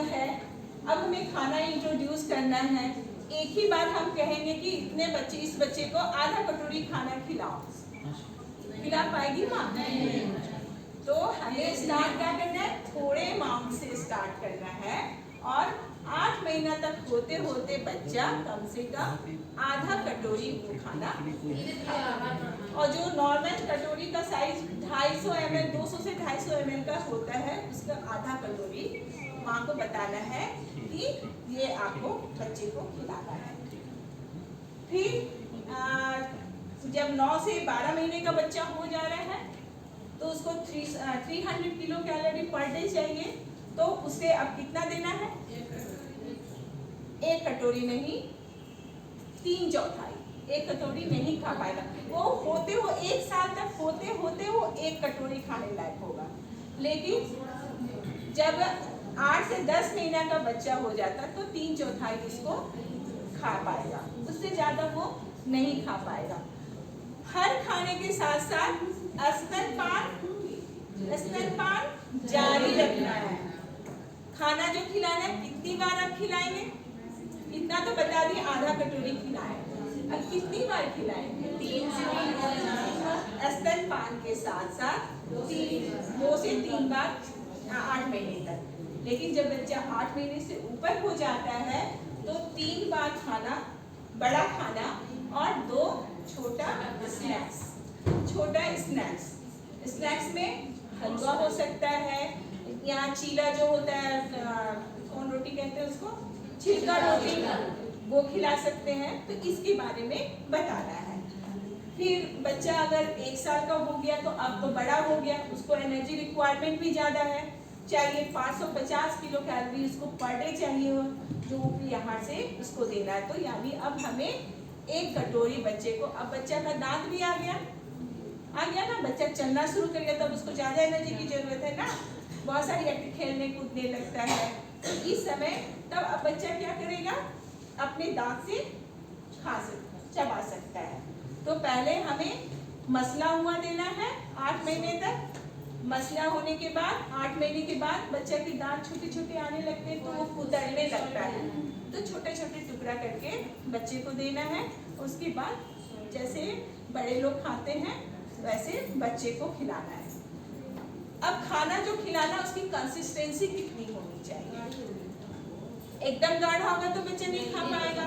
है, अब हमें खाना इंट्रोड्यूस करना है। एक ही बार हम कहेंगे कि इतने बच्चे, इस बच्चे को आधा कटोरी खाना खिलाओ, खिला पाएगी माँ? तो हमें स्टार्ट क्या करना है, थोड़े अमाउंट से स्टार्ट करना है और 8 महीना तक होते होते बच्चा कम से कम आधा कटोरी वो खाना, और जो नॉर्मल कटोरी का साइज 250 ml 200 से 250 ml का होता है, उसका आधा कटोरी माँ को बताना है कि ये आपको बच्चे को खिलाना है। फिर जब 9 से 12 महीने का बच्चा हो जा रहा है तो उसको 300 किलो कैलोरी पर डे चाहिए, तो उसे अब कितना देना है, एक कटोरी नहीं, 3/4, एक कटोरी नहीं खा पाएगा वो, होते हो 1 साल तक होते होते वो 1 कटोरी खाने लायक होगा। लेकिन जब 8 से 10 महीना का बच्चा हो जाता तो 3/4 उसको खा पाएगा, उससे ज्यादा वो नहीं खा पाएगा। हर खाने के साथ साथ स्तनपान जारी रखना है। खाना जो खिलाना है, कितनी बार आप खिलाएंगे, इतना तो बता दिए, आधा कटोरी खिलाएं, अब कितनी बार खिलाएंगे, 3 से 4 स्तनपान के साथ साथ 2 से 3 बार 8 महीने तक। लेकिन जब बच्चा 8 महीने से ऊपर हो जाता है तो 3 बार खाना, बड़ा खाना और 2 छोटा स्नैक्स। स्नैक्स में हलवा हो सकता है, यहाँ चीला जो होता है, कौन रोटी कहते हैं उसको, छिलका रोटी, वो खिला सकते हैं। तो इसके बारे में बताना है। फिर बच्चा अगर 1 साल का हो गया तो अब तो बड़ा हो गया, उसको एनर्जी रिक्वायरमेंट भी ज़्यादा है, चाहिए 550 किलो कैलोरी उसको पर डे चाहिए हो, जो यहाँ से उसको देना है। तो यानी अब हमें 1 कटोरी बच्चे को, अब बच्चा का दांत भी आ गया ना, बच्चा चलना शुरू कर गया, तब उसको ज़्यादा एनर्जी की जरूरत है ना, बहुत सारी एक्टिव, खेलने कूदने लगता है। तो इस समय तब अब बच्चा क्या करेगा, अपने दांत से चबा सकता है। तो पहले हमें मसला हुआ देना है 8 महीने तक। मसला होने के बाद 8 महीने के बाद बच्चा के दांत छोटे छोटे आने लगते हैं, तो वो कुतरने लगता है, तो छोटे छोटे टुकड़ा करके बच्चे को देना है। उसके बाद जैसे बड़े लोग खाते हैं वैसे बच्चे को खिलाना है। अब खाना जो खिलाना, उसकी कंसिस्टेंसी कितनी होनी चाहिए, एकदम गाढ़ा होगा तो बच्चा नहीं खा पाएगा।